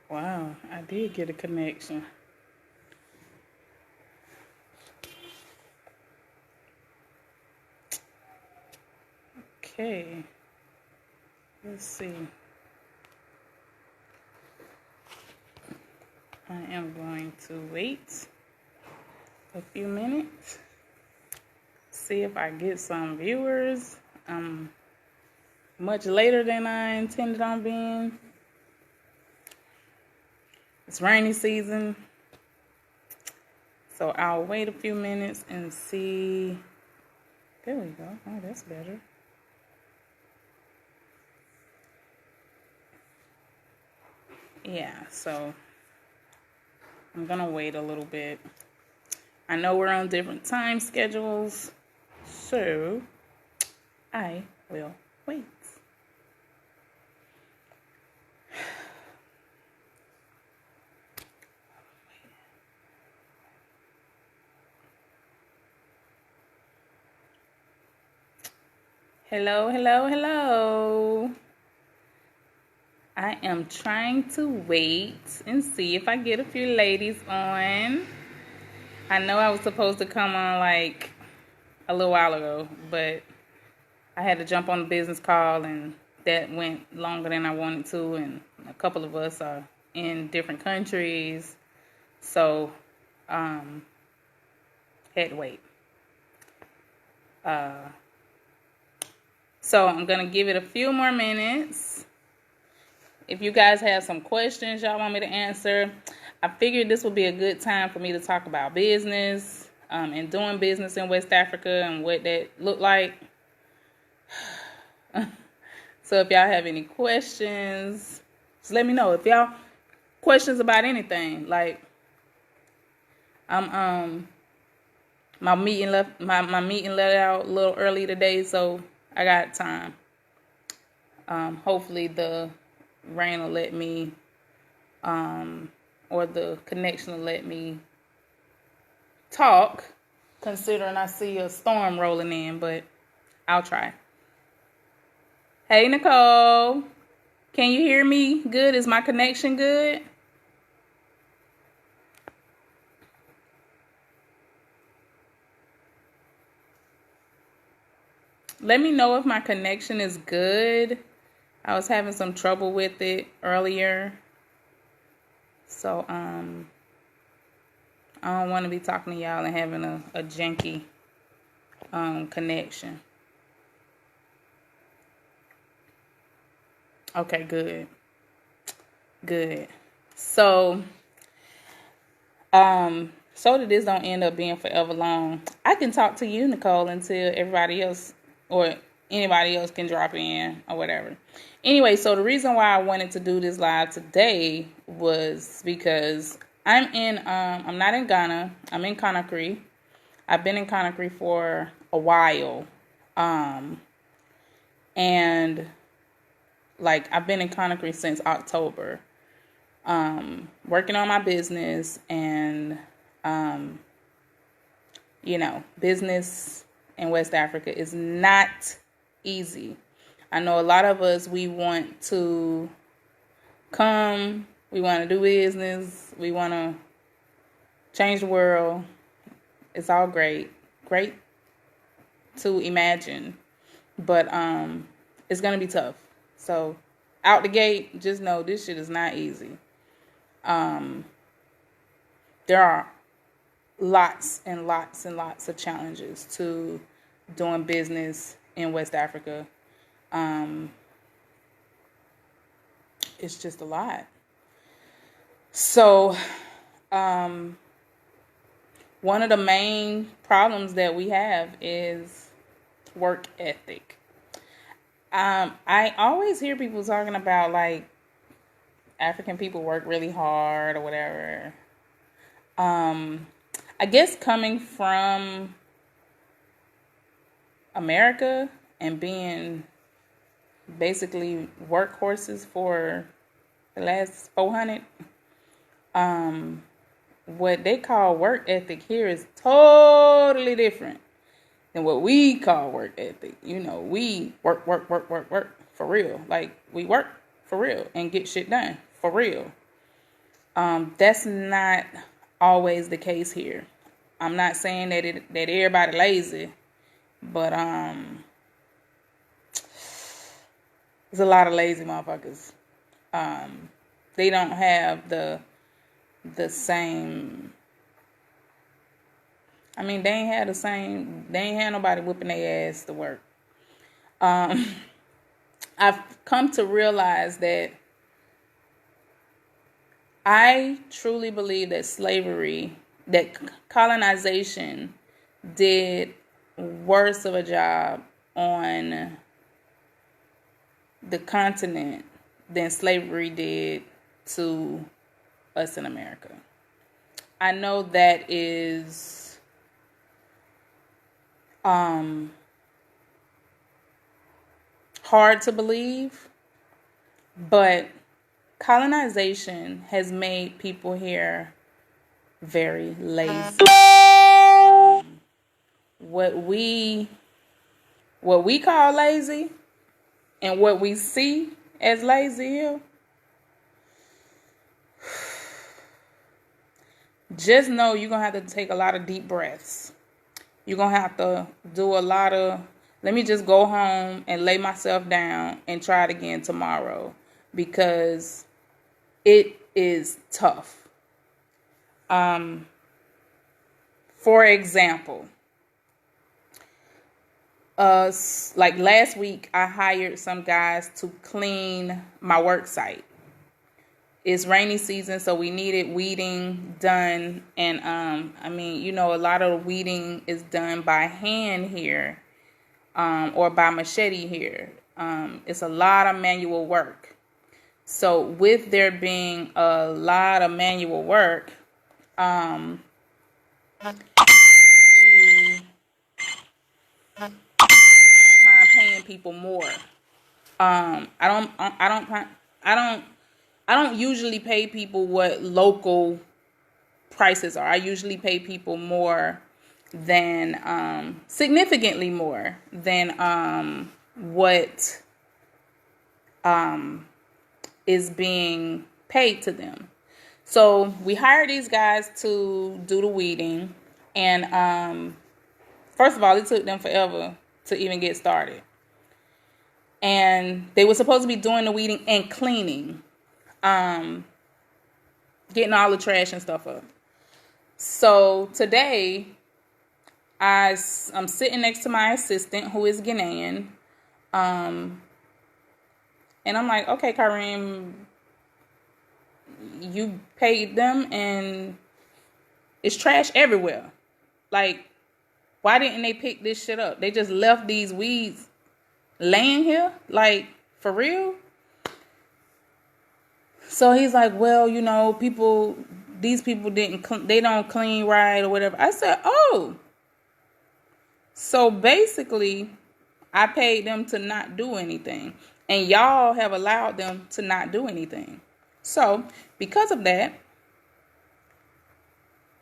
Wow, I did get a connection. Okay, let's see. I am going to wait a few minutes, see if I get some viewers. Much later than I intended on being. It's rainy season, so I'll wait a few minutes and see. There we go. Oh, that's better. Yeah, so I'm gonna wait a little bit. I know we're on different time schedules, so I will wait. Hello, hello, hello. I am trying to wait and see if I get a few ladies on. I know I was supposed to come on like a little while ago, but I had to jump on a business call and that went longer than I wanted to, and a couple of us are in different countries, so had to wait. So I'm gonna give it a few more minutes. If you guys have some questions y'all want me to answer, I figured this would be a good time for me to talk about business and doing business in West Africa and what that looked like. So if y'all have any questions, just let me know. If y'all questions about anything, like I'm my meeting let out a little early today, so I got time. Hopefully the rain will let me or the connection will let me talk, considering I see a storm rolling in, but I'll try. Hey, Nicole. Can you hear me good? Is my connection good? Let me know if my connection is good. I was having some trouble with it earlier. So, I don't want to be talking to y'all and having a janky connection. Okay, good. Good. So that this don't end up being forever long, I can talk to you, Nicole, until everybody else or anybody else can drop in or whatever. Anyway, so the reason why I wanted to do this live today was because I'm not in Ghana. I'm in Conakry. I've been in Conakry for a while. And like I've been in Conakry since October. Working on my business and business in West Africa is not easy. I know a lot of us, we want to come, we want to do business, we want to change the world. It's all great to imagine, but it's going to be tough. So out the gate, just know this shit is not easy. There are lots and lots and lots of challenges to doing business in West Africa. It's just a lot. So, one of the main problems that we have is work ethic. I always hear people talking about like African people work really hard or whatever. I guess coming from America and being basically workhorses for the last 400, what they call work ethic here is totally different than what we call work ethic. You know, we work for real. Like we work for real and get shit done for real. That's not always the case here. I'm not saying that everybody lazy, but there's a lot of lazy motherfuckers. They don't have the same. I mean, they ain't had the same. They ain't had nobody whipping their ass to work. I've come to realize that I truly believe that that colonization did worse of a job on the continent than slavery did to us in America. I know that is hard to believe, but colonization has made people here very lazy. What we call lazy and what we see as lazy here, just know you're going to have to take a lot of deep breaths. You're going to have to do a lot of, let me just go home and lay myself down and try it again tomorrow, because it is tough. For example, like last week, I hired some guys to clean my work site. It's rainy season, so we needed weeding done. And, a lot of weeding is done by hand here, or by machete here. It's a lot of manual work. So with there being a lot of manual work, we I don't mind paying people more. I don't usually pay people what local prices are. I usually pay people more than significantly more than what is being paid to them. So we hired these guys to do the weeding, and first of all, it took them forever to even get started. And they were supposed to be doing the weeding and cleaning, getting all the trash and stuff up. So today, I'm sitting next to my assistant, who is Ghanaian, and I'm like, okay, Kareem, you paid them and it's trash everywhere. Like, why didn't they pick this shit up? They just left these weeds laying here? Like, for real? So he's like, well, these people they don't clean right or whatever. I said, oh. So basically, I paid them to not do anything. And y'all have allowed them to not do anything. So, because of that,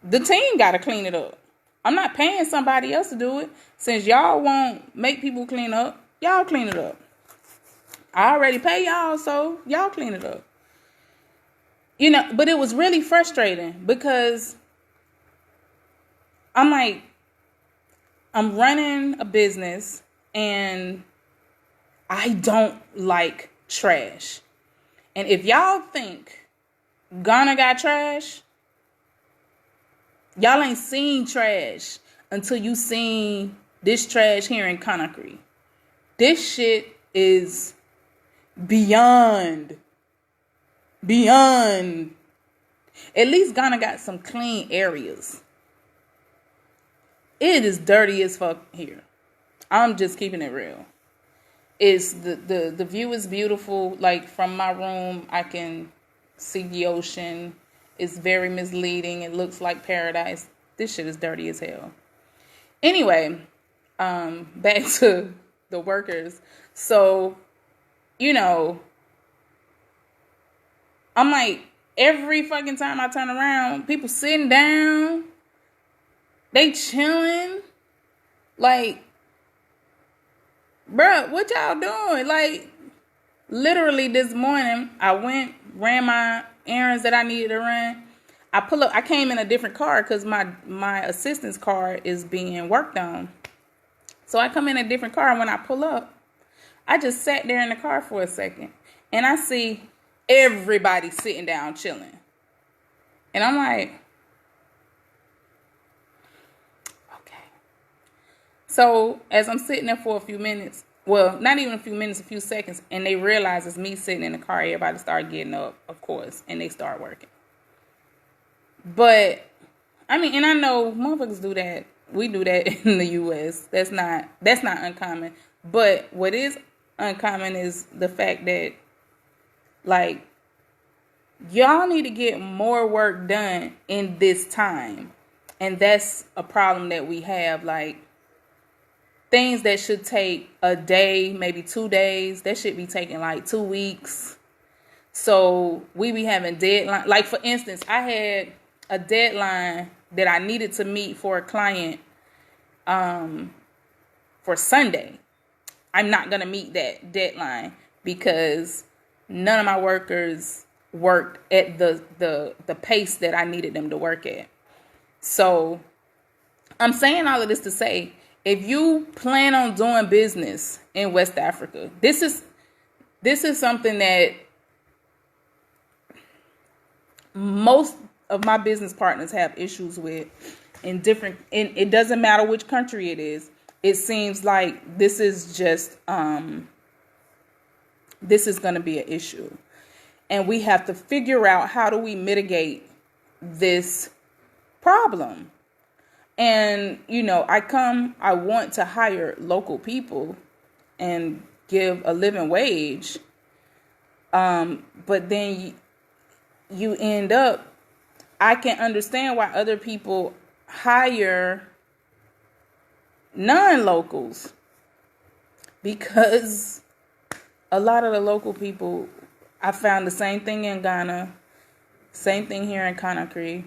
the team got to clean it up. I'm not paying somebody else to do it. Since y'all won't make people clean up, y'all clean it up. I already pay y'all, so y'all clean it up. But it was really frustrating because I'm like, I'm running a business and I don't like trash. And if y'all think Ghana got trash, y'all ain't seen trash until you seen this trash here in Conakry. This shit is beyond. At least Ghana got some clean areas. It is dirty as fuck here. I'm just keeping it real. It's the view is beautiful. Like, from my room, I can see the ocean. It's very misleading. It looks like paradise. This shit is dirty as hell. Anyway, back to the workers. So, I'm like, every fucking time I turn around, people sitting down, they chilling. Like, bruh, what y'all doing? Like, literally this morning, I went, ran my errands that I needed to run. I pull up. I came in a different car because my assistant's car is being worked on. So I come in a different car, and when I pull up, I just sat there in the car for a second, and I see everybody sitting down chilling. And I'm like, okay. So as I'm sitting there for a few minutes, well, not even a few minutes, a few seconds, and they realize it's me sitting in the car, everybody start getting up, of course, and they start working. But, I mean, and I know motherfuckers do that. We do that in the U.S. That's not uncommon. But what is uncommon is the fact that, like, y'all need to get more work done in this time. And that's a problem that we have. Like, things that should take a day, maybe 2 days, that should be taking like 2 weeks. So we be having deadline. Like, for instance, I had a deadline that I needed to meet for a client for Sunday. I'm not going to meet that deadline because none of my workers worked at the pace that I needed them to work at. So I'm saying all of this to say, if you plan on doing business in West Africa, this is something that most of my business partners have issues with in different, and it doesn't matter which country it is. It seems like this is just, this is going to be an issue. And we have to figure out, how do we mitigate this problem? And, you know, I want to hire local people and give a living wage. But then you end up, I can understand why other people hire non-locals, because a lot of the local people, I found the same thing in Ghana, same thing here in Conakry,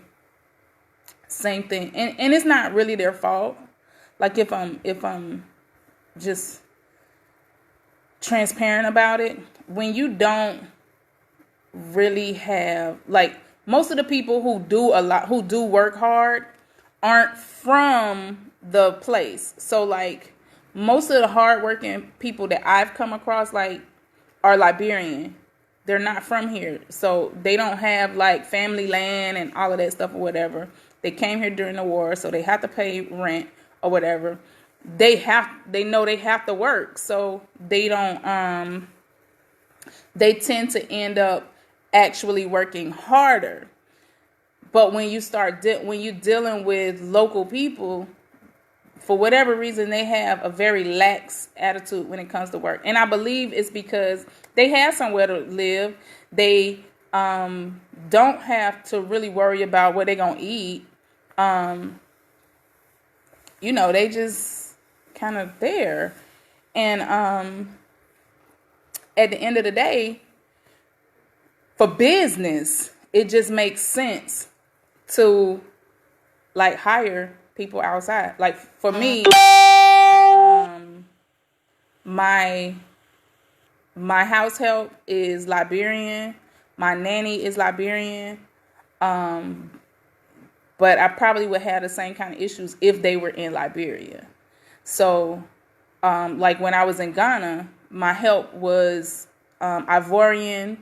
same thing, and it's not really their fault. Like, if I'm just transparent about it, when you don't really have, like, most of the people who do work hard aren't from the place. So, like, most of the hardworking people that I've come across, like, are Liberian. They're not from here. So they don't have, like, family land and all of that stuff or whatever. They came here during the war, so they have to pay rent or whatever. They know they have to work. So they don't, they tend to end up actually working harder. But when you when you're dealing with local people, for whatever reason, they have a very lax attitude when it comes to work. And I believe it's because they have somewhere to live. They don't have to really worry about what they're going to eat. You know, they just kind of there. And at the end of the day, for business, it just makes sense to, like, hire people outside. Like, for me, my house help is Liberian. My nanny is Liberian. But I probably would have the same kind of issues if they were in Liberia. So, like, when I was in Ghana, my help was Ivorian.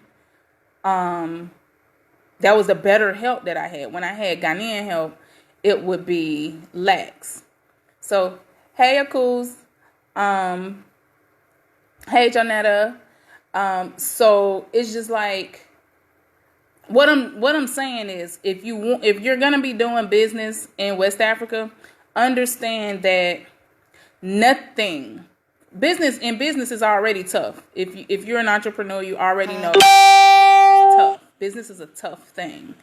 That was the better help that I had. When I had Ghanaian help, it would be lax. So, hey, Akuz. Hey, Jonetta. So it's just like, what I'm saying is, if you're gonna be doing business in West Africa, understand that business is already tough. If you're an entrepreneur, you already know it's tough. Business is a tough thing.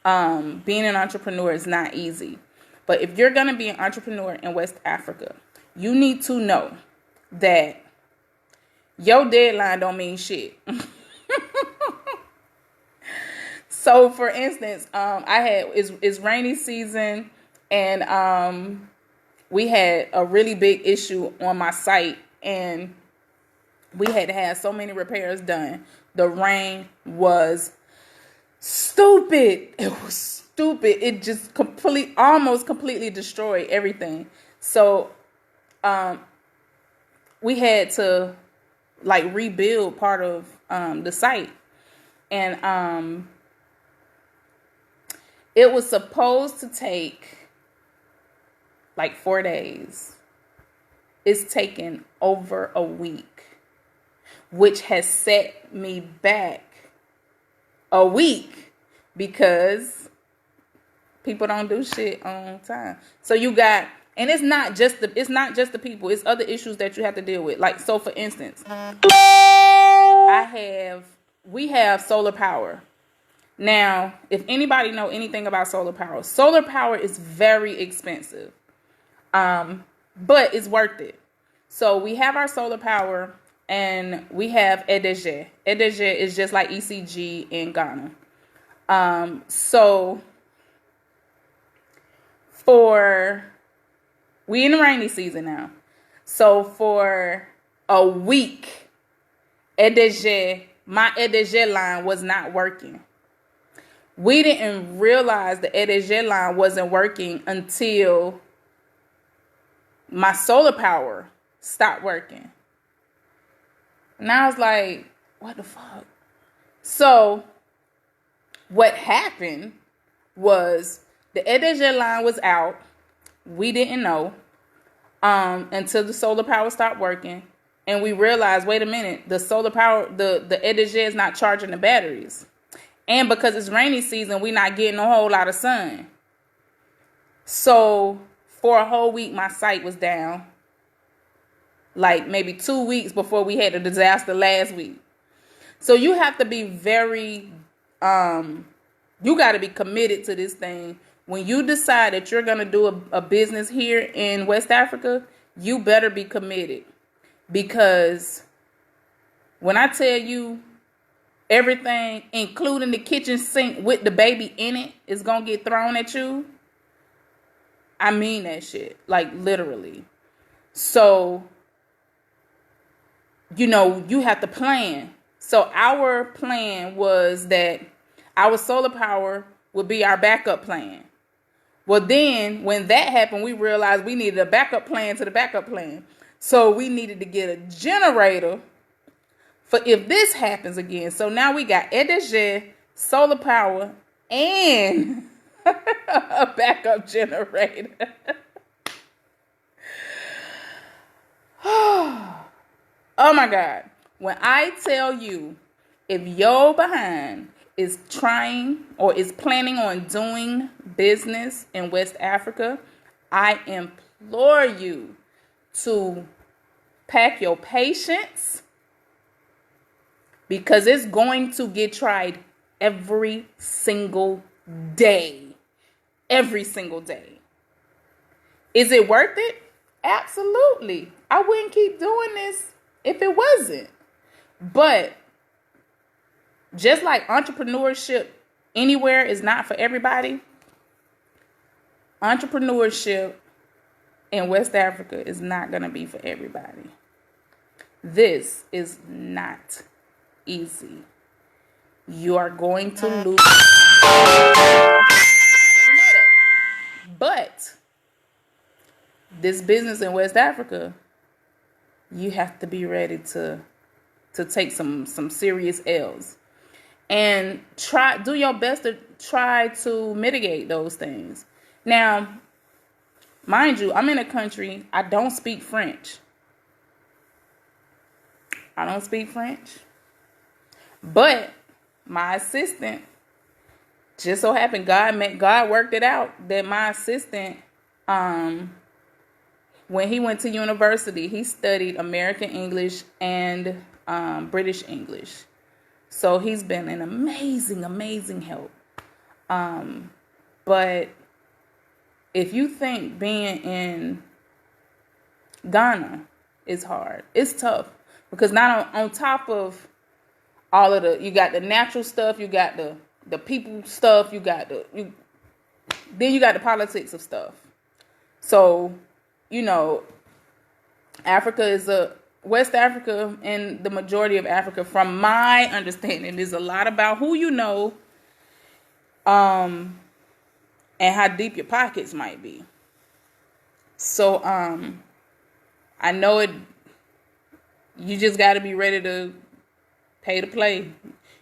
Being an entrepreneur is not easy. But if you're going to be an entrepreneur in West Africa, you need to know that your deadline don't mean shit. So, for instance, it's rainy season, and we had a really big issue on my site, and we had to have so many repairs done. The rain was Stupid. It was stupid. It just almost completely destroyed everything. So, we had to like rebuild part of the site, and it was supposed to take like 4 days. It's taken over a week, which has set me back a week because people don't do shit on time. So you got, and it's not just the people, it's other issues that you have to deal with. Like, so for instance, we have solar power. Now, if anybody know anything about solar power is very expensive. But it's worth it. So we have our solar power and we have EDG. EDG is just like ECG in Ghana. So we in the rainy season now. So for a week, my EDG line was not working. We didn't realize the EDG line wasn't working until my solar power stopped working. And I was like, what the fuck? So what happened was the EDG line was out. We didn't know until the solar power stopped working. And we realized, wait a minute, the solar power, the EDG is not charging the batteries. And because it's rainy season, we're not getting a whole lot of sun. So for a whole week, my site was down. Like maybe 2 weeks before we had a disaster last week. So you have to be very, you got to be committed to this thing. When you decide that you're going to do a business here in West Africa, you better be committed. Because when I tell you everything, including the kitchen sink with the baby in it, is going to get thrown at you, I mean that shit. Like, literally. So, you have to plan. So our plan was that our solar power would be our backup plan. Well, then when that happened, we realized we needed a backup plan to the backup plan. So we needed to get a generator for if this happens again. So now we got EDG, solar power, and a backup generator. Oh my God. When I tell you, if your behind is trying or is planning on doing business in West Africa, I implore you to pack your patience, because it's going to get tried every single day. Every single day. Is it worth it? Absolutely. I wouldn't keep doing this if it wasn't. But just like entrepreneurship anywhere is not for everybody, entrepreneurship in West Africa is not going to be for everybody. This is not easy. You are going to lose. But this business in West Africa, you have to be ready to take some serious L's. And do your best to try to mitigate those things. Now, mind you, I'm in a country, I don't speak French. I don't speak French. But my assistant, just so happened, God worked it out that my assistant, when he went to university, he studied American English and British English. So he's been an amazing, amazing help. But if you think being in Ghana is hard, it's tough. Because not on top of all of you got the natural stuff, you got the people stuff, then you got the politics of stuff. So, West Africa and the majority of Africa, from my understanding, is a lot about who you know and how deep your pockets might be. So I know it. You just got to be ready to pay to play.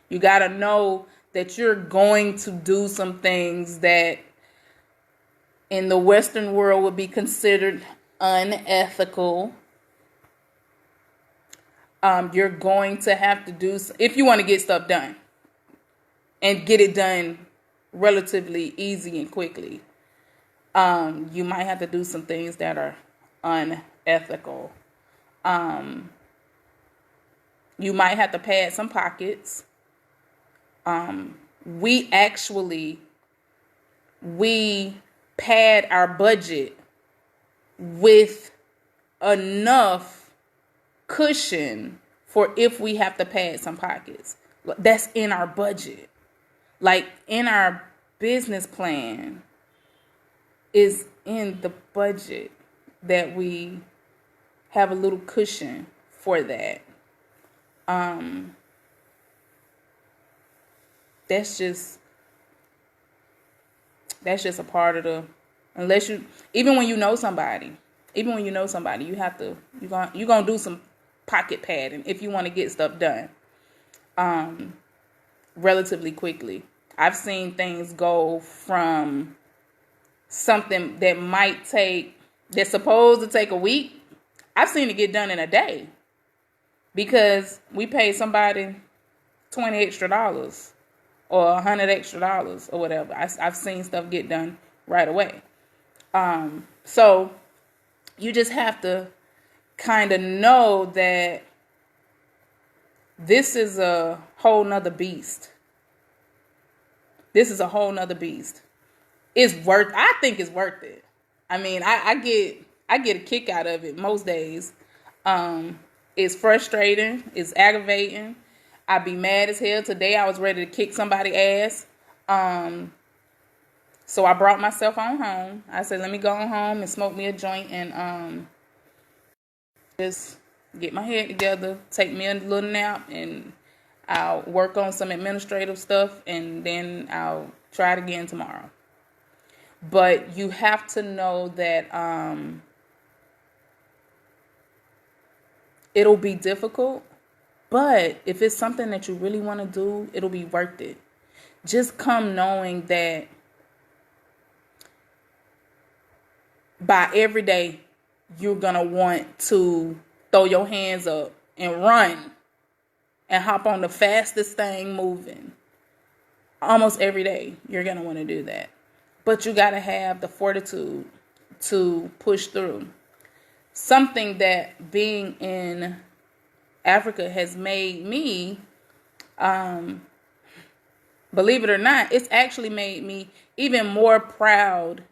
You got to know that you're going to do some things that in the Western world would be considered unethical. You're going to have to do, if you want to get stuff done and get it done relatively easy and quickly, you might have to do some things that are unethical. You might have to pad some pockets. We pad our budget with enough cushion for if we have to pad some pockets. That's in our budget. Like in our business plan is in the budget that we have a little cushion for that. That's just a part of the, even when you know somebody, you have to, you're gonna do some pocket padding if you want to get stuff done relatively quickly. I've seen things go from something that's supposed to take a week. I've seen it get done in a day because we paid somebody $20 extra or $100 extra or whatever. I've seen stuff get done right away. So you just have to kind of know that this is a whole nother beast. I think it's worth it. I mean, I get a kick out of it most days. It's frustrating. It's aggravating. I'd be mad as hell. Today I was ready to kick somebody's ass. So I brought myself on home. I said, let me go on home and smoke me a joint and just get my head together, take me a little nap, and I'll work on some administrative stuff, and then I'll try it again tomorrow. But you have to know that it'll be difficult, but if it's something that you really want to do, it'll be worth it. Just come knowing that by every day, you're going to want to throw your hands up and run and hop on the fastest thing moving. Almost every day, you're going to want to do that. But you got to have the fortitude to push through. Something that being in Africa has made me, believe it or not, it's actually made me even more proud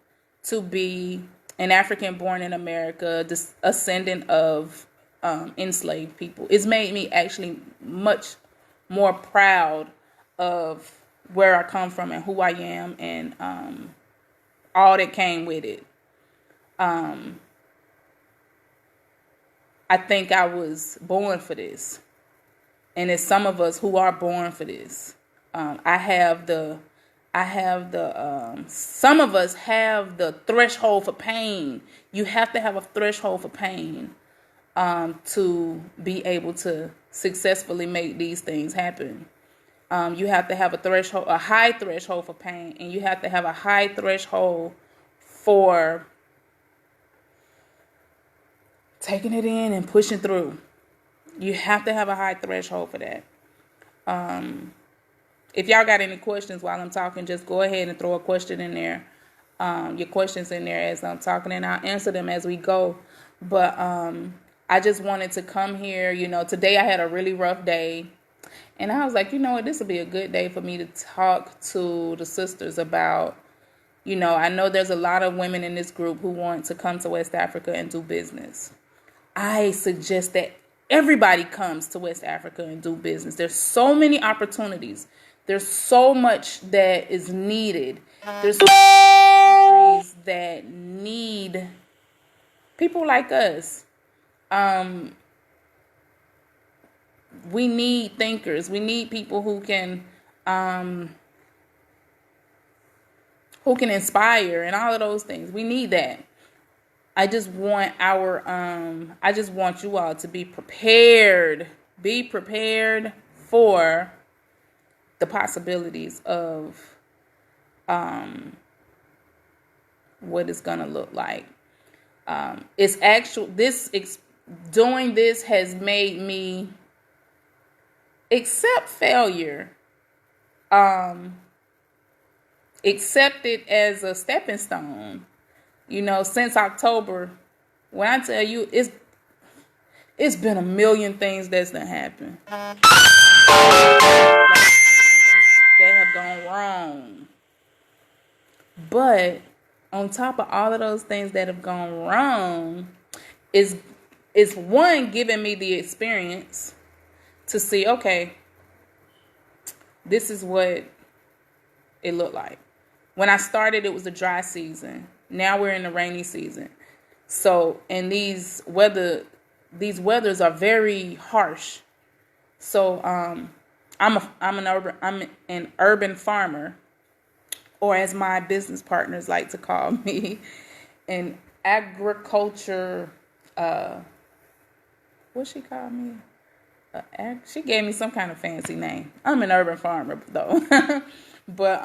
to be an African born in America, descendant of enslaved people. It's made me actually much more proud of where I come from and who I am and all that came with it. I think I was born for this. And it's some of us who are born for this. Some of us have the threshold for pain. You have to have a threshold for pain to be able to successfully make these things happen. You have to have a high threshold for pain, and you have to have a high threshold for taking it in and pushing through. You have to have a high threshold for that. If y'all got any questions while I'm talking, just go ahead and throw a question in there. Your questions in there as I'm talking, and I'll answer them as we go. But I just wanted to come here. Today I had a really rough day. And I was like, this will be a good day for me to talk to the sisters about, I know there's a lot of women in this group who want to come to West Africa and do business. I suggest that everybody comes to West Africa and do business. There's so many opportunities. There's so much that is needed. There's so many countries that need people like us. We need thinkers. We need people who can who can inspire and all of those things. We need that. I just want you all to be prepared. Be prepared for the possibilities of what it's gonna look like. Doing this has made me accept failure. Accept it as a stepping stone. Since October, when I tell you it's been a million things that's done happened. That have gone wrong. But on top of all of those things that have gone wrong, is one giving me the experience to see, okay, this is what it looked like. When I started, it was a dry season. Now we're in the rainy season. So, and these weathers are very harsh. So, I'm an urban farmer, or as my business partners like to call me, an agriculture. What she called me? She gave me some kind of fancy name. I'm an urban farmer though, but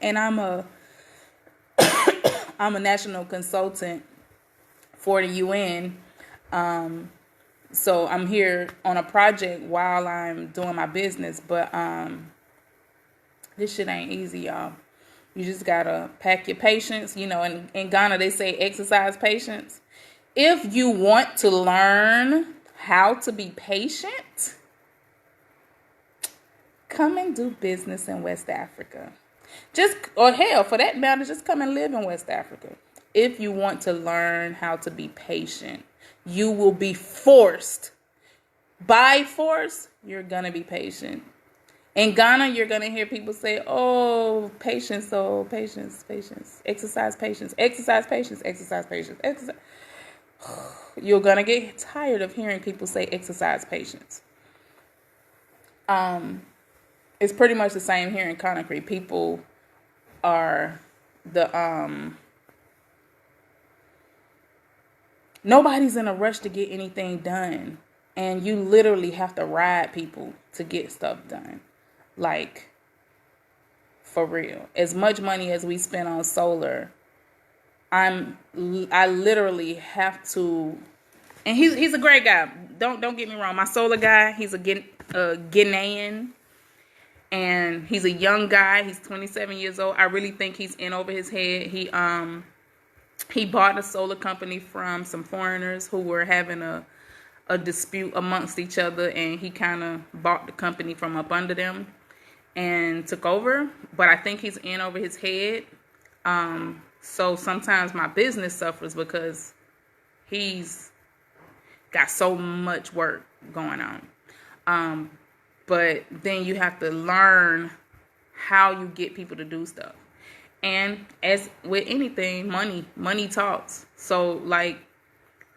and I'm a national consultant for the UN. So I'm here on a project while I'm doing my business, but this shit ain't easy, y'all. You just gotta pack your patience. In Ghana they say exercise patience. If you want to learn how to be patient, come and do business in West Africa. Or hell, for that matter, just come and live in West Africa. If you want to learn how to be patient, you will be forced. By force, you're going to be patient. In Ghana, you're going to hear people say, oh, patience, patience. Exercise patience, exercise patience, exercise patience, exercise. You're going to get tired of hearing people say exercise patience. It's pretty much the same here in Conakry. People are nobody's in a rush to get anything done. And you literally have to ride people to get stuff done. Like, for real. As much money as we spend on solar, I literally have to, and he's a great guy. Don't get me wrong. My solar guy, he's a Ghanaian, and he's a young guy. He's 27 years old. I really think he's in over his head. He bought a solar company from some foreigners who were having a dispute amongst each other, and he kind of bought the company from up under them and took over. But I think he's in over his head. So sometimes my business suffers because he's got so much work going on. But then you have to learn how you get people to do stuff. And as with anything, money talks. So like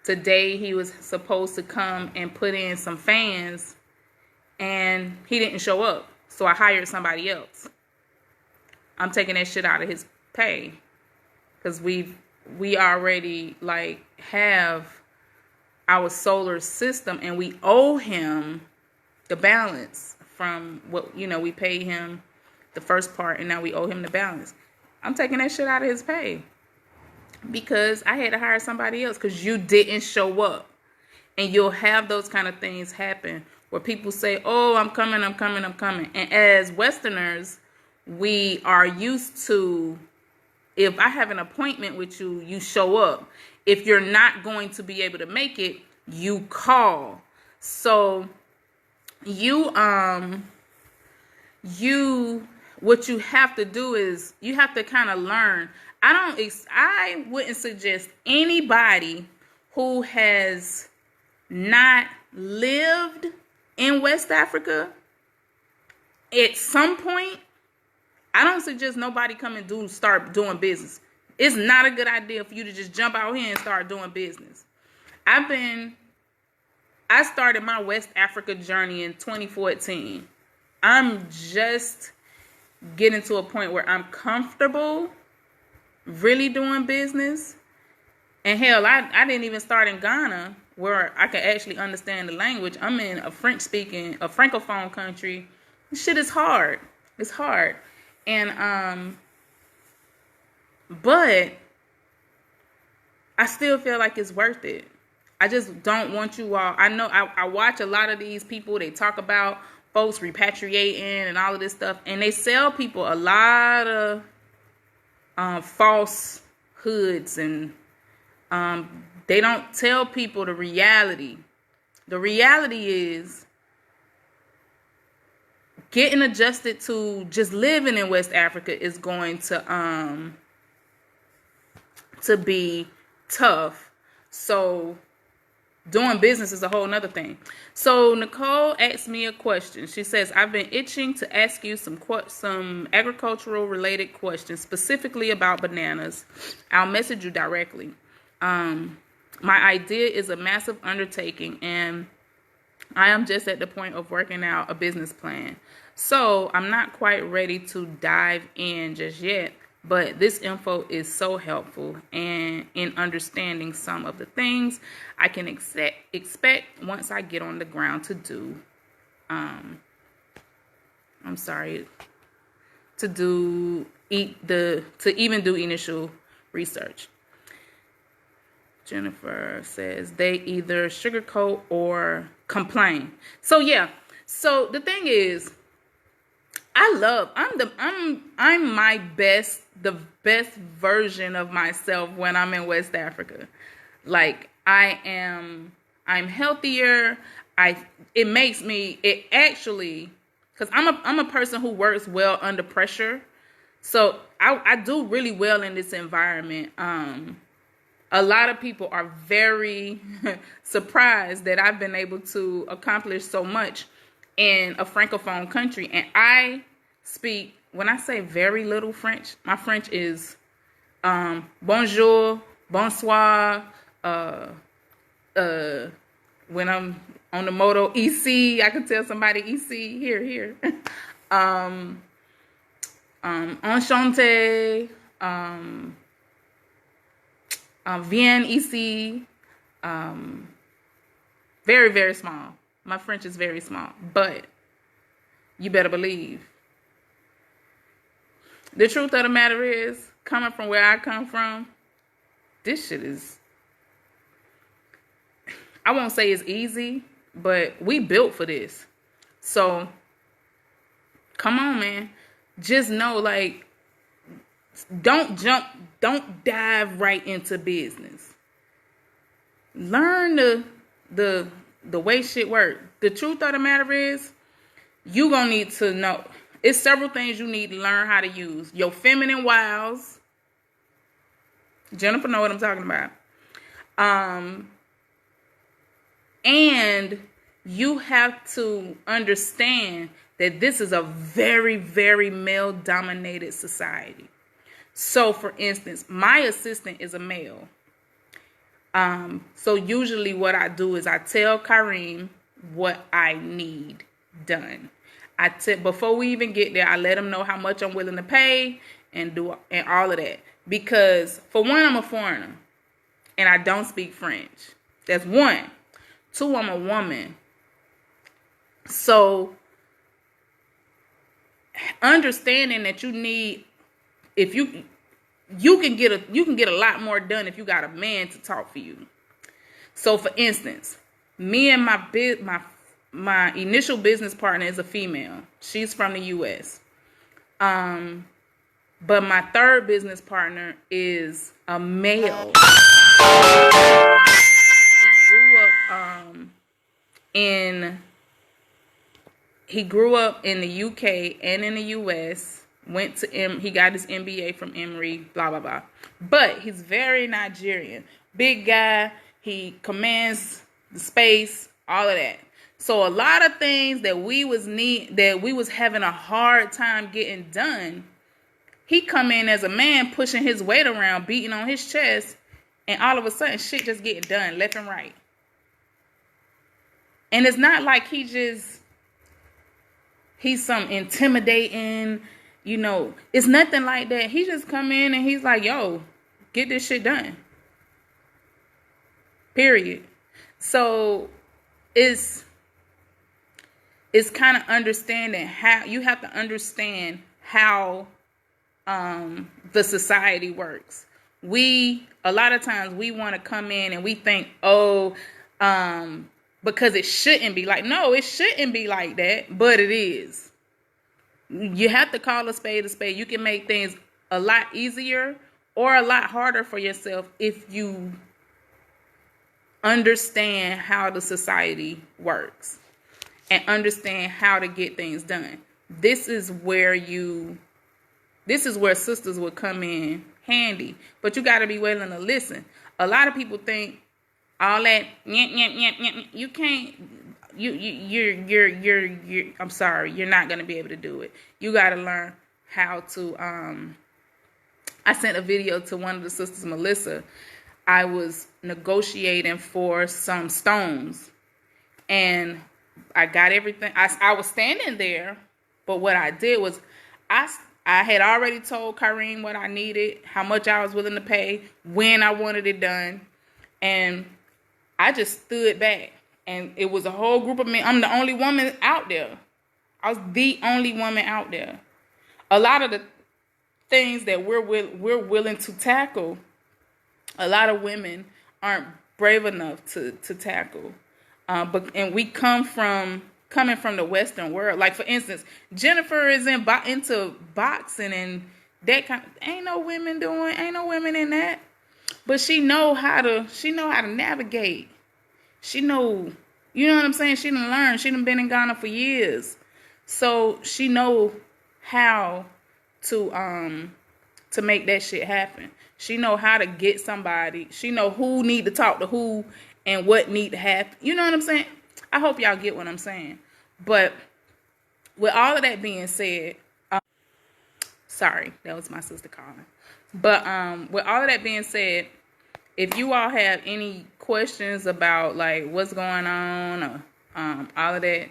today he was supposed to come and put in some fans and he didn't show up. So I hired somebody else. I'm taking that shit out of his pay. Because we already like have our solar system and we owe him the balance from what, we paid him the first part and now we owe him the balance. I'm taking that shit out of his pay because I had to hire somebody else because you didn't show up. And you'll have those kind of things happen where people say, oh, I'm coming. And as Westerners, we are used to, if I have an appointment with you, you show up. If you're not going to be able to make it, you call. So what you have to do is you have to kind of learn. I wouldn't suggest anybody who has not lived in West Africa at some point. I don't suggest nobody come and start doing business. It's not a good idea for you to just jump out here and start doing business. I started my West Africa journey in 2014. I'm just getting to a point where I'm comfortable really doing business. And hell, I didn't even start in Ghana where I could actually understand the language. I'm in a francophone country. This shit is hard. It's hard. And but I still feel like it's worth it. I just don't want you all. I know I watch a lot of these people. They talk about folks repatriating and all of this stuff, and they sell people a lot of false hoods, and they don't tell people the reality. The reality is getting adjusted to just living in West Africa is going to be tough. So doing business is a whole nother thing. So Nicole asked me a question. She says, I've been itching to ask you some agricultural related questions, specifically about bananas. I'll message you directly. My idea is a massive undertaking, and I am just at the point of working out a business plan. So I'm not quite ready to dive in just yet. But this info is so helpful and in understanding some of the things I can expect once I get on the ground to do, to even do initial research. Jennifer says they either sugarcoat or complain. So yeah. So the thing is, I'm the best version of myself when I'm in West Africa. Like I'm healthier. It actually, because I'm a person who works well under pressure. So I do really well in this environment. A lot of people are very surprised that I've been able to accomplish so much in a francophone country. And I speak, when I say very little French, my French is bonjour, bonsoir, when I'm on the moto, ici, I can tell somebody ici, here. Enchanté, viens ici, very, very small. My French is very small, but you better believe. The truth of the matter is, coming from where I come from, this shit is, I won't say it's easy, but we built for this. So, come on, man. Just know, like, don't dive right into business. Learn the way shit work. The truth of the matter is, you gonna need to know. It's several things you need to learn how to use. Your feminine wiles. Jennifer know what I'm talking about. And you have to understand that this is a very, very male-dominated society. So, for instance, my assistant is a male. So usually what I do is I tell Kareem what I need done. Before we even get there, I let him know how much I'm willing to pay and all of that. Because for one, I'm a foreigner and I don't speak French. That's one. Two, I'm a woman. So understanding that you need, if you can get a lot more done if you got a man to talk for you. So for instance, me and my initial business partner is a female. She's from the US. But my third business partner is a male. He grew up in the UK and in the US. He got his MBA from Emory, blah, blah, blah. But he's very Nigerian. Big guy. He commands the space, all of that. So a lot of things that we was having a hard time getting done, he come in as a man, pushing his weight around, beating on his chest, and all of a sudden shit just getting done left and right. And it's not like he's some intimidating, You know, it's nothing like that. He just come in and he's like, yo, get this shit done. Period. So it's kind of understanding how you have to understand how the society works. A lot of times we want to come in and we think, because it shouldn't be like, no, it shouldn't be like that, but it is. You have to call a spade a spade. You can make things a lot easier or a lot harder for yourself if you understand how the society works and understand how to get things done. This is where sisters would come in handy, but you got to be willing to listen. A lot of people think all that you can't. You're I'm sorry, you're not gonna be able to do it. You got to learn how to. I sent a video to one of the sisters, Melissa. I was negotiating for some stones, and I got everything. I was standing there, but what I did was I had already told Kyrene what I needed, how much I was willing to pay, when I wanted it done, and I just stood back. And it was a whole group of men. I'm the only woman out there. I was the only woman out there. A lot of the things that we're willing to tackle, a lot of women aren't brave enough to tackle. And we coming from the Western world. Like, for instance, Jennifer is into boxing and that kind of, ain't no women in that. But she know how to navigate. She know, you know what I'm saying? She done learned. She done been in Ghana for years. So she know how to make that shit happen. She know how to get somebody. She know who need to talk to who and what need to happen. You know what I'm saying? I hope y'all get what I'm saying. But with all of that being said, sorry, that was my sister calling. But with all of that being said, if you all have any questions about like what's going on or all of that,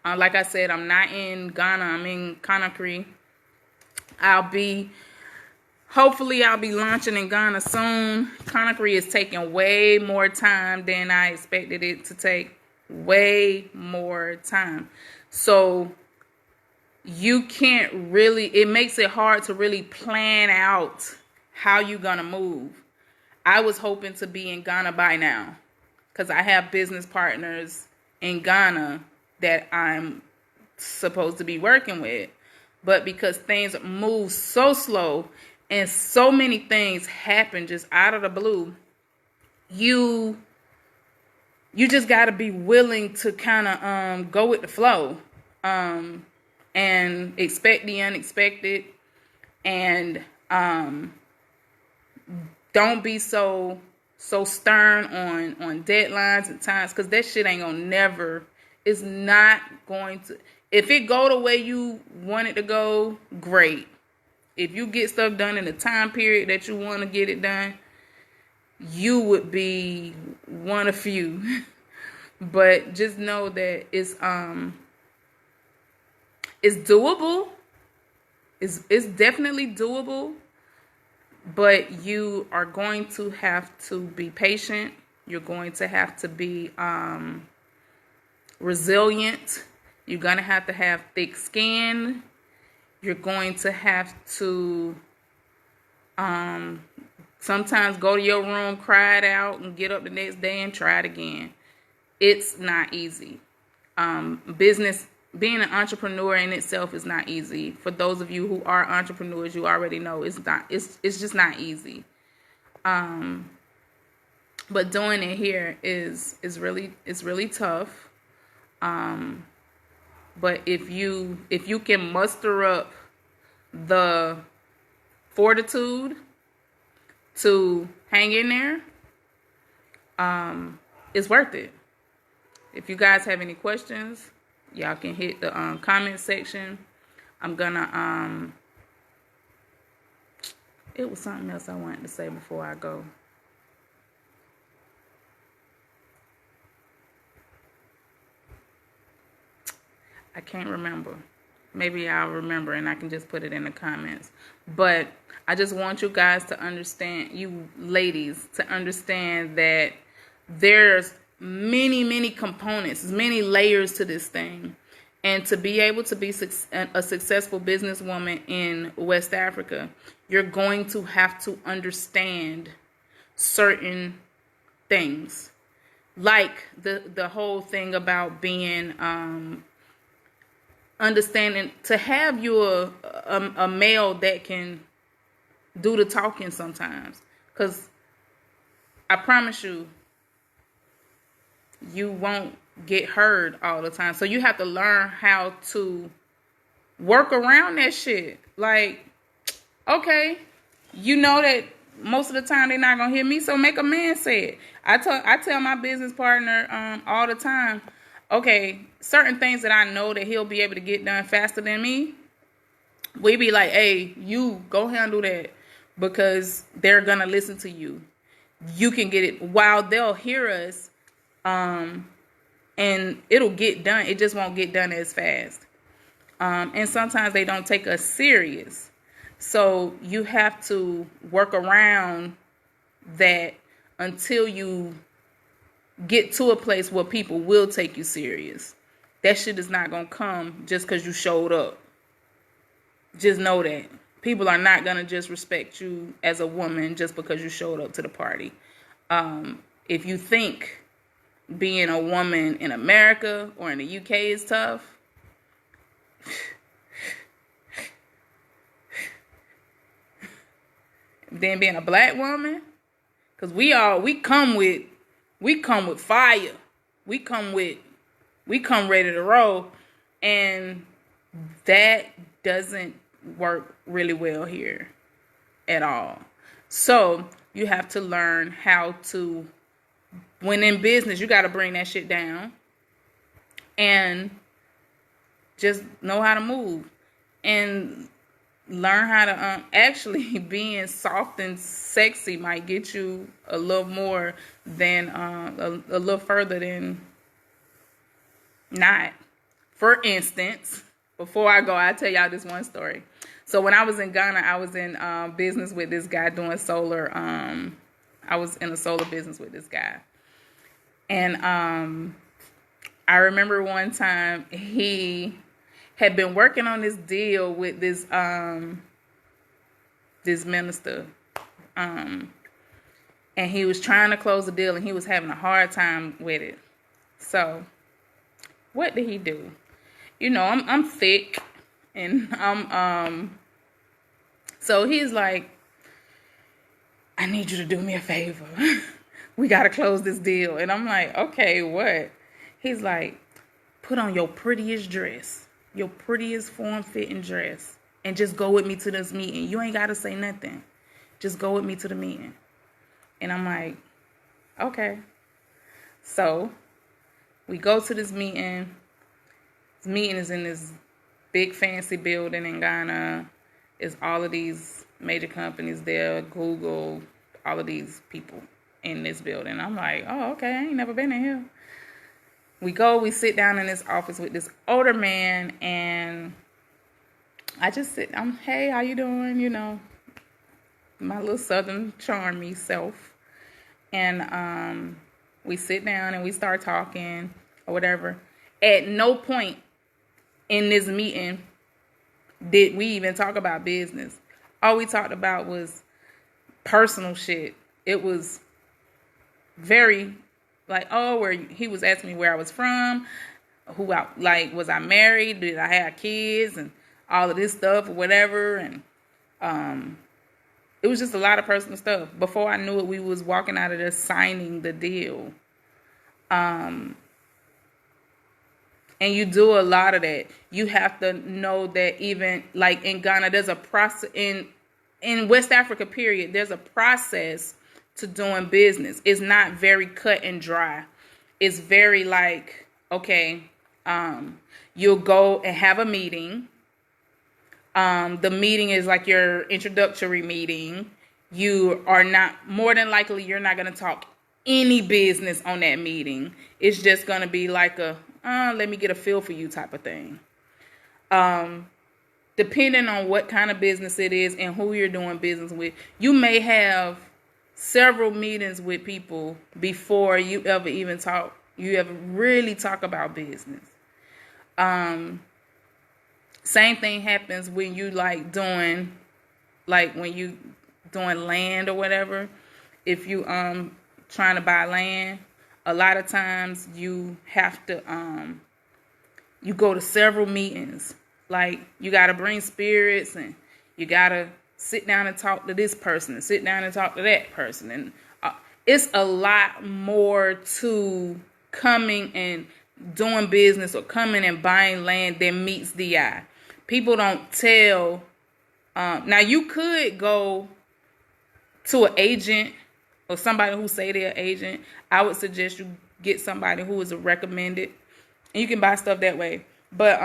like I said, I'm not in Ghana. I'm in Conakry. Hopefully I'll be launching in Ghana soon. Conakry is taking way more time than I expected it to take. Way more time. So you can't really, it makes it hard to really plan out how you're going to move. I was hoping to be in Ghana by now because I have business partners in Ghana that I'm supposed to be working with. But because things move so slow and so many things happen just out of the blue, you just got to be willing to kind of go with the flow and expect the unexpected, and don't be so stern on deadlines and times, because that shit ain't gonna never, it's not going to, if it go the way you want it to go, great. If you get stuff done in the time period that you want to get it done, you would be one of few. But just know that it's doable. It's definitely doable. But you are going to have to be patient. You're going to have to be resilient. You're going to have thick skin. You're going to have to sometimes go to your room, cry it out, and get up the next day and try it again. It's not easy. Being an entrepreneur in itself is not easy. For those of you who are entrepreneurs, you already know it's not. It's just not easy. But doing it here is really tough. But if you can muster up the fortitude to hang in there, it's worth it. If you guys have any questions, y'all can hit the comment section. I'm gonna it was something else I wanted to say before I go. I can't remember. Maybe I'll remember and I can just put it in the comments. But I just want you guys to understand, you ladies, to understand that there's many components, many layers to this thing. And to be able to be a successful businesswoman in West Africa, you're going to have to understand certain things. Like the whole thing about being understanding, to have you a male that can do the talking sometimes. Because I promise you, you won't get heard all the time. So you have to learn how to work around that shit. Like, okay, you know that most of the time they're not gonna hear me, so make a man say it. I tell my business partner all the time, okay, certain things that I know that he'll be able to get done faster than me, we be like, hey, you go handle that, because they're gonna listen to you. You can get it, while they'll hear us, and it'll get done. It just won't get done as fast. And sometimes they don't take us serious. So you have to work around that until you get to a place where people will take you serious. That shit is not going to come just because you showed up. Just know that. People are not going to just respect you as a woman just because you showed up to the party. If you think being a woman in America or in the UK is tough, then being a black woman, because we come with fire. We come ready to roll, and that doesn't work really well here at all. So you have to learn how to, when in business, you got to bring that shit down and just know how to move and learn how to actually being soft and sexy might get you a little more than a little further than not. For instance, before I go, I'll tell y'all this one story. So when I was in Ghana, I was in business with this guy doing solar. I was in a solar business with this guy. And I remember one time he had been working on this deal with this minister. And he was trying to close the deal and he was having a hard time with it. So what did he do? You know, I'm thick and so he's like, I need you to do me a favor. We got to close this deal. And I'm like, okay, what? He's like, put on your prettiest dress, your prettiest form-fitting dress, and just go with me to this meeting. You ain't got to say nothing. Just go with me to the meeting. And I'm like, okay. So we go to this meeting. This meeting is in this big fancy building in Ghana. It's all of these major companies there, Google, all of these people in this building. I'm like, oh, okay, I ain't never been in here. We sit down in this office with this older man, and I just sit, hey, how you doing? You know, my little southern charmy self. And we sit down and we start talking or whatever. At no point in this meeting did we even talk about business. All we talked about was personal shit. It was very like, where he was asking me where I was from, was I married, did I have kids, and all of this stuff or whatever. And it was just a lot of personal stuff. Before I knew it, we was walking out of there signing the deal. And you do a lot of that. You have to know that even like in Ghana, there's a process in West Africa, period. There's a process to doing business. It's not very cut and dry. It's very like, okay, you'll go and have a meeting. The meeting is like your introductory meeting. You are not, more than likely, you're not going to talk any business on that meeting. It's just going to be like a, let me get a feel for you type of thing. Depending on what kind of business it is and who you're doing business with, you may have several meetings with people before you ever even talk. You ever really talk about business. Same thing happens when you doing land or whatever. If you trying to buy land, a lot of times you have to you go to several meetings. Like, you got to bring spirits, and you got to sit down and talk to this person and sit down and talk to that person. And it's a lot more to coming and doing business or coming and buying land than meets the eye. People don't tell. Now, you could go to an agent or somebody who say they're an agent. I would suggest you get somebody who is a recommended, and you can buy stuff that way. But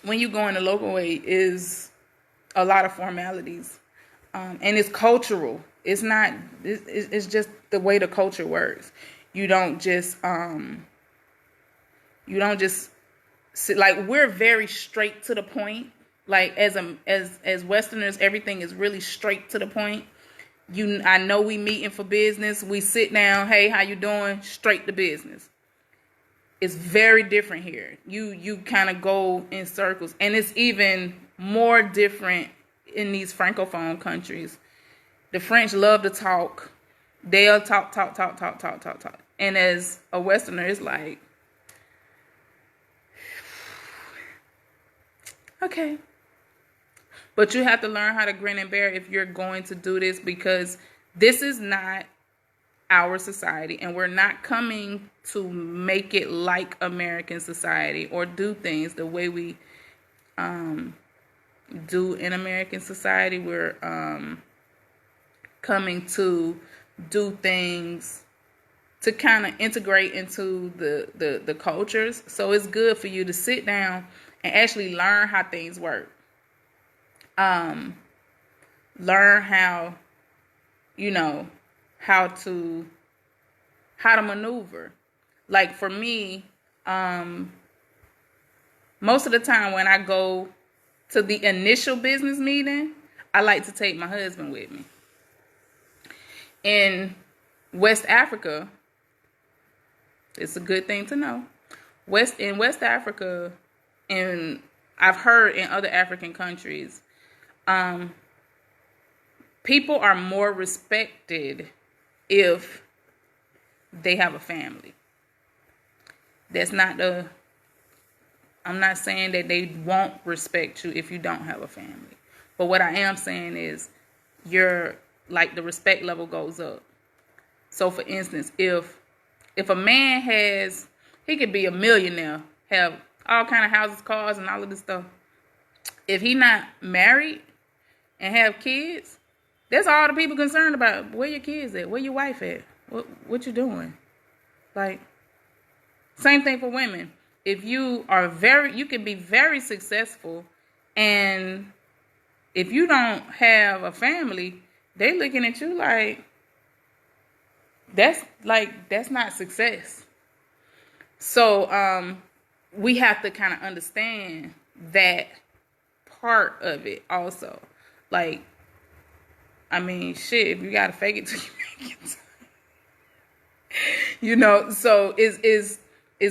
when you go in the local way, is a lot of formalities, and it's cultural. It's not. It's just the way the culture works. You don't just sit, like, we're very straight to the point. Like, as Westerners, everything is really straight to the point. I know we meeting for business. We sit down. Hey, how you doing? Straight to business. It's very different here. You kind of go in circles, and it's even more different in these francophone countries. The French love to talk. They'll talk. And as a Westerner, it's like, okay. But you have to learn how to grin and bear if you're going to do this, because this is not our society, and we're not coming to make it like American society or do things the way we do in American society. We're coming to do things to kind of integrate into the cultures. So it's good for you to sit down and actually learn how things work. Learn how, how to maneuver. Like, for me, most of the time when I go to the initial business meeting, I like to take my husband with me. In West Africa, it's a good thing to know. In West Africa, and I've heard in other African countries, people are more respected if they have a family. I'm not saying that they won't respect you if you don't have a family. But what I am saying is the respect level goes up. So, for instance, if a man he could be a millionaire, have all kind of houses, cars, and all of this stuff. If he not married and have kids, that's all the people concerned about. Where your kids at? Where your wife at? What you doing? Like, same thing for women. If you can be very successful, and if you don't have a family, they looking at you like that's not success. So we have to kind of understand that part of it also. Like, I mean, shit, if you gotta fake it till you make it. So it's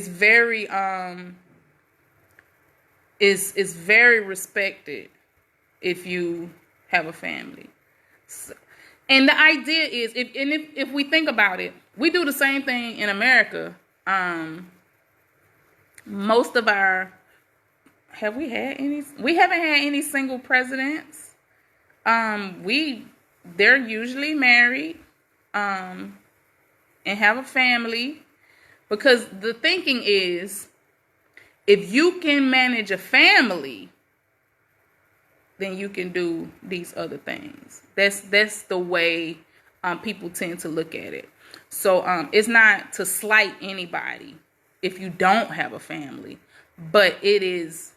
very it's very respected if you have a family. So, and the idea is, if we think about it, we do the same thing in America. Most of we haven't had any single presidents. They're usually married, and have a family, because the thinking is, if you can manage a family, then you can do these other things. That's the way people tend to look at it. So it's not to slight anybody if you don't have a family, but it is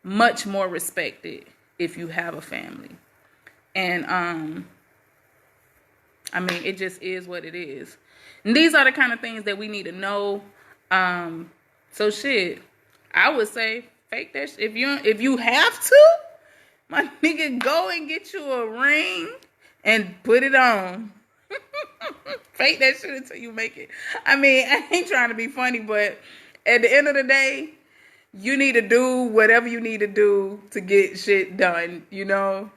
much more respected if you have a family. And I mean, it just is what it is. And these are the kind of things that we need to know. So shit, I would say Fake that shit. If you have to, my nigga, go and get you a ring and put it on. Fake that shit until you make it. I mean, I ain't trying to be funny, but at the end of the day, you need to do whatever you need to do to get shit done, you know?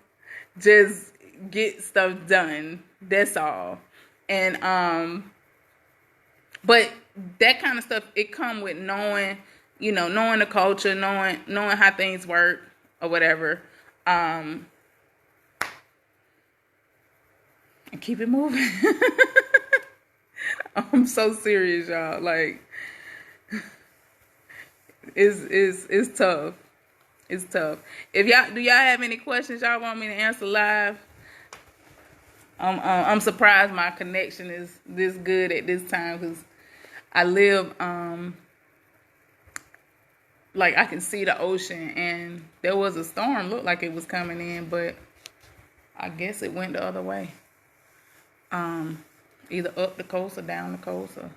Just get stuff done. That's all. And but that kind of stuff, it come with knowing, you know, knowing the culture, knowing how things work or whatever. And keep it moving. I'm so serious, y'all. Like, it's tough. It's tough. Do y'all have any questions y'all want me to answer live? I'm surprised my connection is this good at this time, because I live like I can see the ocean, and there was a storm, looked like it was coming in, but I guess it went the other way. Either up the coast or down the coast or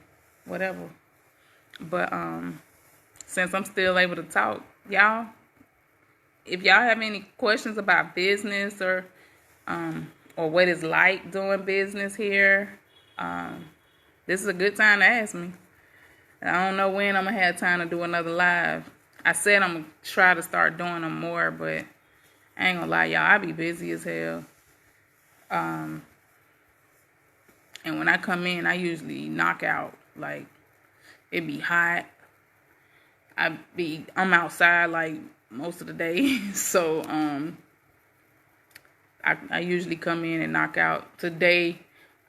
whatever. But since I'm still able to talk, y'all, if y'all have any questions about business or what it's like doing business here, this is a good time to ask me. I don't know when I'm gonna have time to do another live. I said I'm gonna try to start doing them more, but I ain't gonna lie, y'all, I be busy as hell. And when I come in, I usually knock out. Like, it be hot. I'm outside like most of the day. So I usually come in and knock out. Today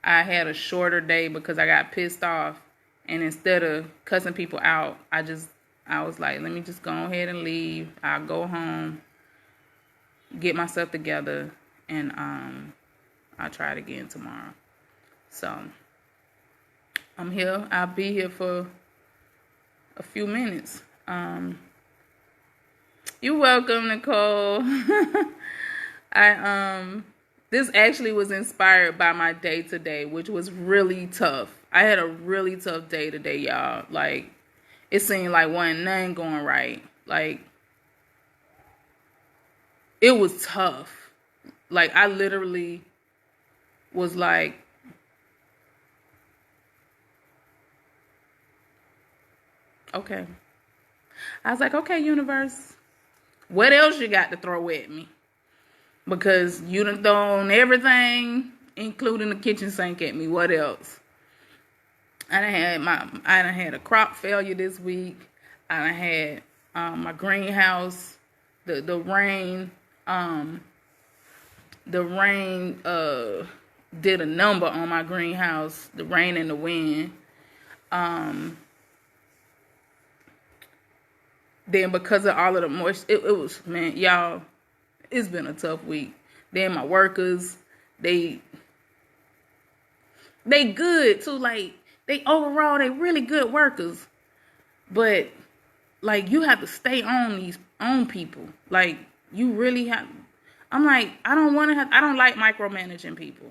I had a shorter day because I got pissed off, and instead of cussing people out, I was like, let me just go ahead and leave. I'll go home, get myself together, and I'll try it again tomorrow. So, I'm here. I'll be here for a few minutes. You're welcome, Nicole. This actually was inspired by my day today, which was really tough. I had a really tough day today, y'all. Like, it seemed like nothing going right. Like, it was tough. Like, I literally was like, okay. I was like, okay, universe, what else you got to throw at me? Because you done thrown everything, including the kitchen sink, at me. What else? I done had a crop failure this week. I done had my greenhouse, the rain did a number on my greenhouse, the rain and the wind. Then because of all of the moisture, it was, man, y'all, it's been a tough week. Then my workers, they good too. Like, they really good workers. But, like, you have to stay on people. Like, you really have. I'm like, I don't like micromanaging people.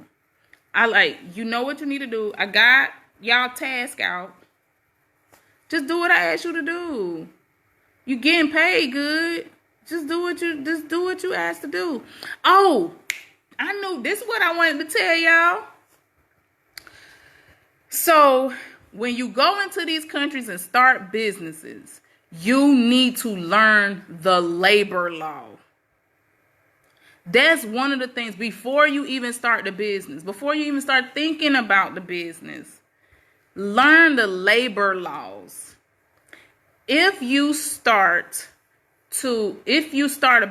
I like, you know what you need to do. I got y'all task out. Just do what I asked you to do. You getting paid good. Just do what you asked to do. Oh, I knew this is what I wanted to tell y'all. So, when you go into these countries and start businesses, you need to learn the labor law. That's one of the things before you even start the business, before you even start thinking about the business. Learn the labor laws. If you start a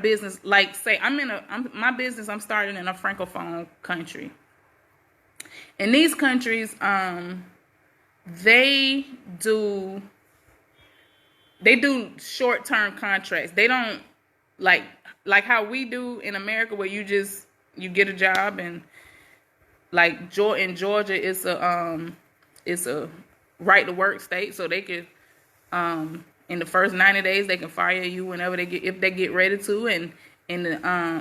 business, like, say my business, I'm starting in a francophone country. In these countries, they do short-term contracts. They don't like how we do in America, where you get a job, and like in Georgia, it's a right to work state, so they could in the first 90 days they can fire you whenever if they get ready to, and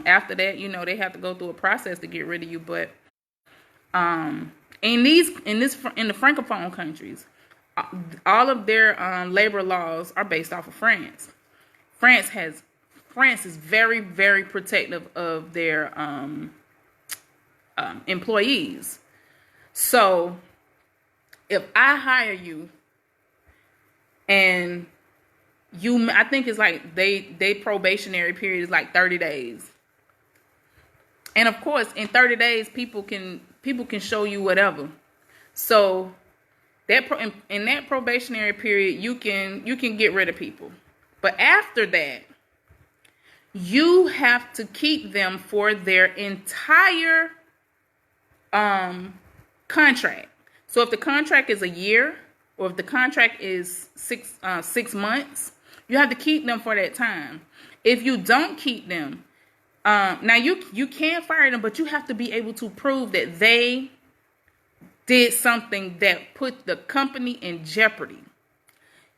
after that, you know, they have to go through a process to get rid of you. But in the francophone countries, all of their labor laws are based off of France. France is very, very protective of their employees. So if I hire you and I think it's like they probationary period is like 30 days. And of course, in 30 days, people can show you whatever. So in that probationary period, you can get rid of people. But after that, you have to keep them for their entire contract. So if the contract is a year, or if the contract is 6 months, you have to keep them for that time. If you don't keep them, now you can fire them, but you have to be able to prove that they did something that put the company in jeopardy.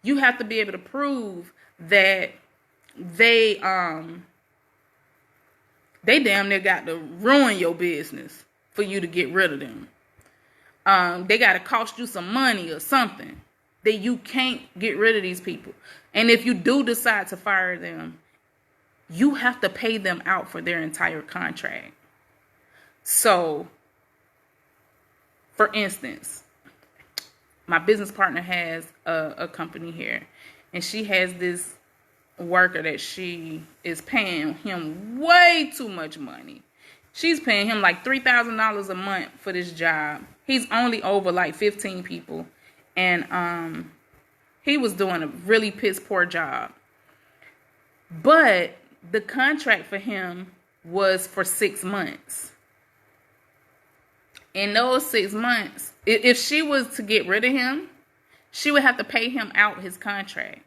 You have to be able to prove that they damn near got to ruin your business for you to get rid of them. They got to cost you some money or something that you can't get rid of these people. And if you do decide to fire them, you have to pay them out for their entire contract. So, for instance, my business partner has a company here, and she has this worker that she is paying him way too much money. She's paying him like $3,000 a month for this job. He's only over like 15 people, and he was doing a really piss poor job. But the contract for him was for 6 months. In those 6 months, if she was to get rid of him, she would have to pay him out his contract.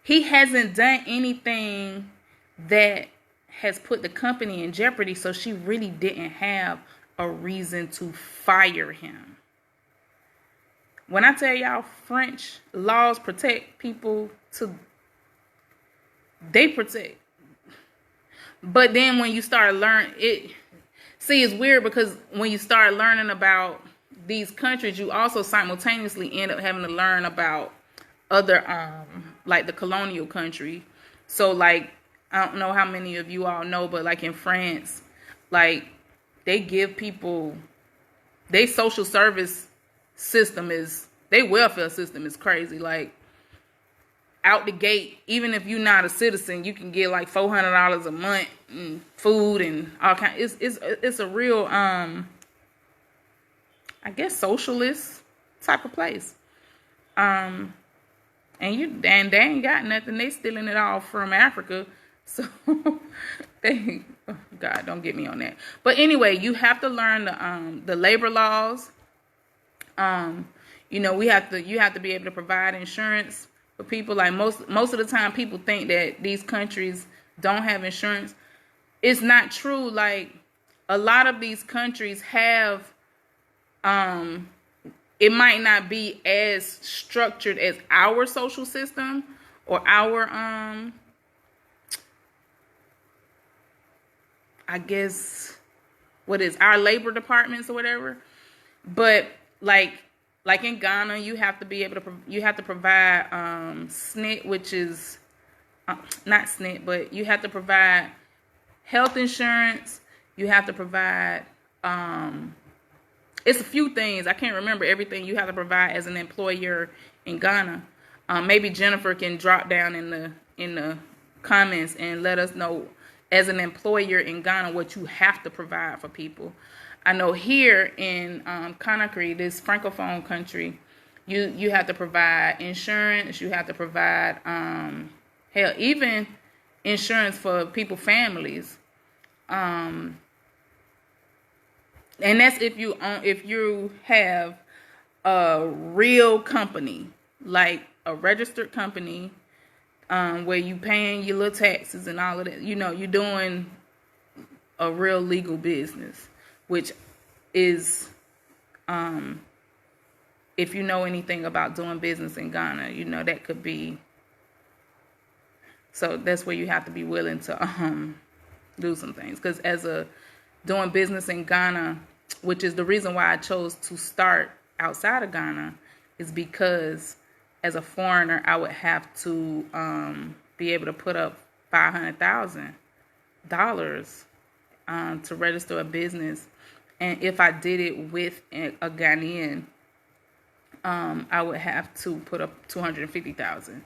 He hasn't done anything that has put the company in jeopardy, so she really didn't have a reason to fire him. When I tell y'all French laws protect people they protect. But then when you start learning it, it's weird because when you start learning about these countries, you also simultaneously end up having to learn about other, like the colonial country. So like, I don't know how many of you all know, but like in France, like they give people, their social service system their welfare system is crazy. Like out the gate, even if you're not a citizen, you can get like $400 a month and food and all kinds. It's a real, I guess, socialist type of place. And they ain't got nothing. They stealing it all from Africa. So God, don't get me on that. But anyway, you have to learn the labor laws. You have to be able to provide insurance for people. Like most of the time, people think that these countries don't have insurance. It's not true. Like a lot of these countries have. It might not be as structured as our social system or our I guess what is our labor departments or whatever. But like in Ghana, you have to be able to provide SNIT, which is not SNIT, but you have to provide health insurance. You have to provide it's a few things. I can't remember everything you have to provide as an employer in Ghana. Maybe Jennifer can drop down in the comments and let us know as an employer in Ghana what you have to provide for people. I know here in Conakry, this francophone country, you have to provide insurance. You have to provide hell, even insurance for people families. And that's if you have a real company, like a registered company, where you paying your little taxes and all of that. You're doing a real legal business, which is, if you know anything about doing business in Ghana, that could be. So that's where you have to be willing to do some things, because doing business in Ghana, which is the reason why I chose to start outside of Ghana, is because as a foreigner, I would have to be able to put up $500,000 to register a business. And if I did it with a Ghanaian, I would have to put up $250,000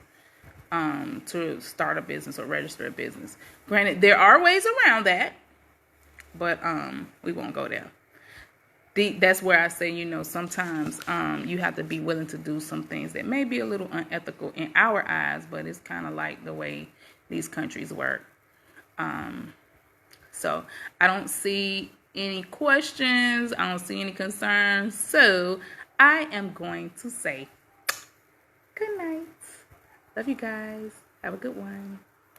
to start a business or register a business. Granted, there are ways around that, but we won't go there. That's where I say, you know, sometimes you have to be willing to do some things that may be a little unethical in our eyes, but it's kind of like the way these countries work. So I don't see any questions. I don't see any concerns. So I am going to say good night. Love you guys. Have a good one.